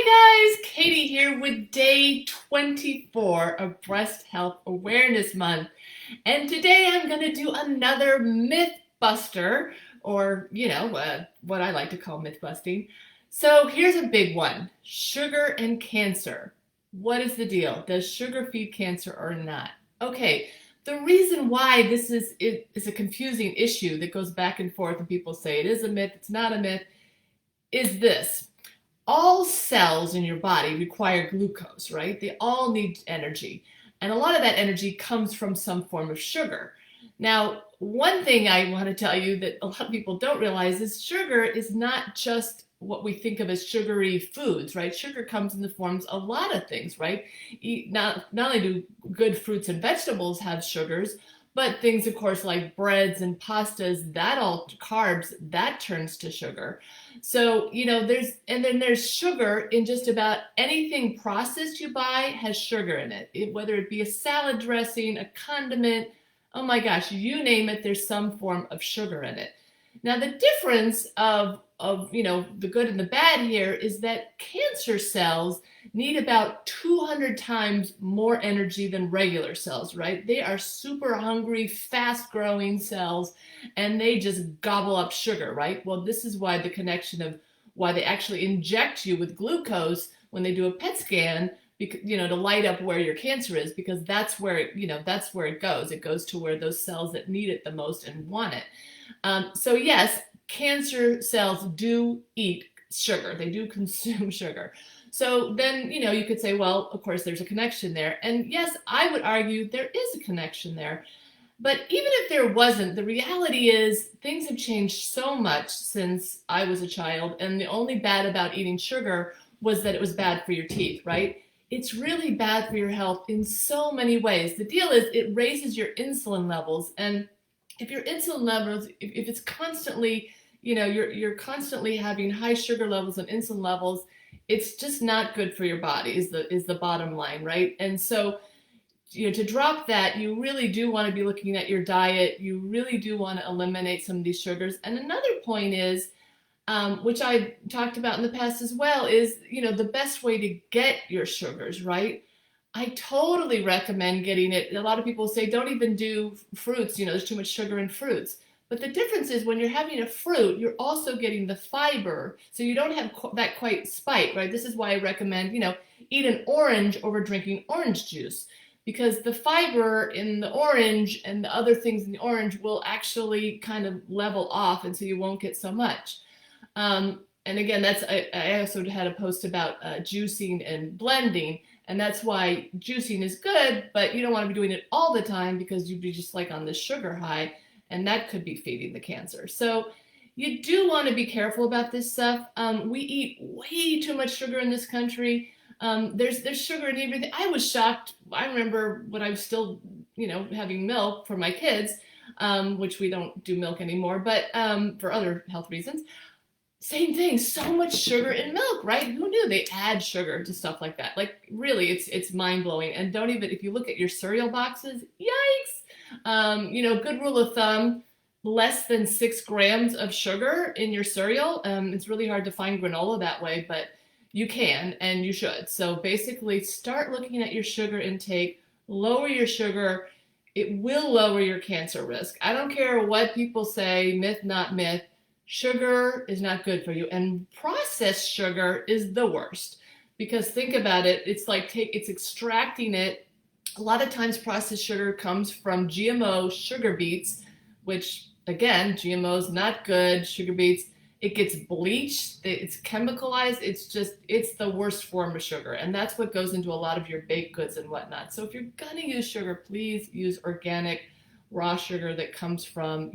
Hi guys, Katie here with day 24 of Breast Health Awareness Month. And today I'm going to do another myth buster, or what I like to call myth busting. So here's a big one: sugar and cancer. What is the deal? Does sugar feed cancer or not? Okay, the reason why this is a confusing issue that goes back and forth, and people say it is a myth, it's not a myth, is this: all cells in your body require glucose, right? They all need energy. And a lot of that energy comes from some form of sugar. Now, one thing I want to tell you that a lot of people don't realize is sugar is not just what we think of as sugary foods, right? Sugar comes in the forms of a lot of things, right? Not only do good fruits and vegetables have sugars, but things, of course, like breads and pastas, that all carbs, that turns to sugar. So, there's sugar in just about anything processed you buy has sugar in it, whether it be a salad dressing, a condiment, oh my gosh, you name it, there's some form of sugar in it. Now, the difference of the good and the bad here is that cancer cells need about 200 times more energy than regular cells, right? They are super hungry, fast growing cells, and they just gobble up sugar, right? Well, this is why the connection of why they actually inject you with glucose when they do a PET scan, because, to light up where your cancer is, because that's where that's where it goes. It goes to where those cells that need it the most and want it. So yes, cancer cells do eat sugar. They do consume sugar. So then, you could say, well, of course, there's a connection there. And yes, I would argue there is a connection there. But even if there wasn't, the reality is things have changed so much since I was a child. And the only bad about eating sugar was that it was bad for your teeth, right? It's really bad for your health in so many ways. The deal is it raises your insulin levels. And if your insulin levels, if it's constantly, you're constantly having high sugar levels and insulin levels, it's just not good for your body, is the bottom line, right? And so, to drop that, you really do want to be looking at your diet. You really do want to eliminate some of these sugars. And another point is, which I talked about in the past as well, is, the best way to get your sugars, right? I totally recommend getting it. A lot of people say don't even do fruits, there's too much sugar in fruits. But the difference is when you're having a fruit, you're also getting the fiber. So you don't have that quite spike, right? This is why I recommend, eat an orange over drinking orange juice, because the fiber in the orange and the other things in the orange will actually kind of level off, and so you won't get so much. And again, I also had a post about juicing and blending, and that's why juicing is good, but you don't want to be doing it all the time because you'd be just like on this sugar high, and that could be feeding the cancer. So you do want to be careful about this stuff. We eat way too much sugar in this country. There's sugar in everything. I was shocked. I remember when I was still, having milk for my kids, which we don't do milk anymore, but for other health reasons. Same thing, so much sugar in milk, right? Who knew they add sugar to stuff like that? Like, really, it's mind-blowing. And don't even, if you look at your cereal boxes, yikes! Good rule of thumb, less than 6 grams of sugar in your cereal. It's really hard to find granola that way, but you can and you should. So basically, start looking at your sugar intake, lower your sugar. It will lower your cancer risk. I don't care what people say, myth, not myth. Sugar is not good for you, and processed sugar is the worst, because think about it, it's extracting it. A lot of times processed sugar comes from GMO sugar beets, which again, GMO's not good. Sugar beets, it gets bleached, it's chemicalized, it's the worst form of sugar, and that's what goes into a lot of your baked goods and whatnot. So if you're gonna use sugar, please use organic raw sugar that comes from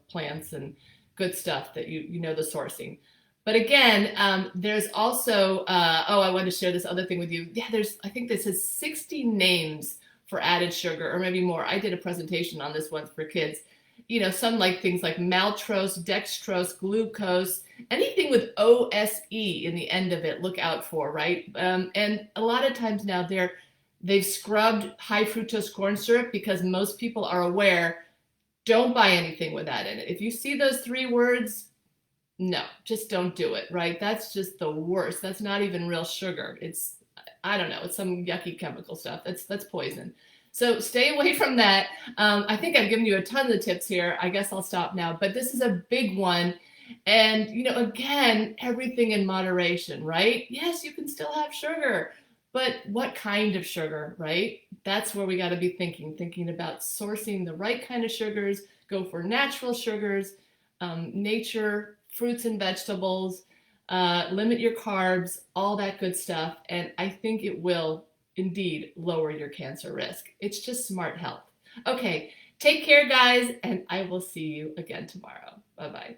plants and good stuff that you know the sourcing. But again, there's also, I want to share this other thing with you. Yeah, I think this is 60 names for added sugar, or maybe more. I did a presentation on this one for kids. Some like things like maltose, dextrose, glucose, anything with OSE in the end of it, look out for, right? And a lot of times now they've scrubbed high fructose corn syrup, because most people are aware, don't buy anything with that in it. If you see those 3 words, No, just don't do it, right? That's just the worst. That's not even real sugar. It's, I don't know, it's some yucky chemical stuff. That's poison. So stay away from that. I think I've given you a ton of tips here. I guess I'll stop now, but this is a big one. And, again, everything in moderation, right? Yes, you can still have sugar, but what kind of sugar, right? That's where we got to be thinking about sourcing the right kind of sugars, go for natural sugars, nature, fruits and vegetables, limit your carbs, all that good stuff. And I think it will indeed lower your cancer risk. It's just smart health. Okay, take care, guys, and I will see you again tomorrow. Bye bye.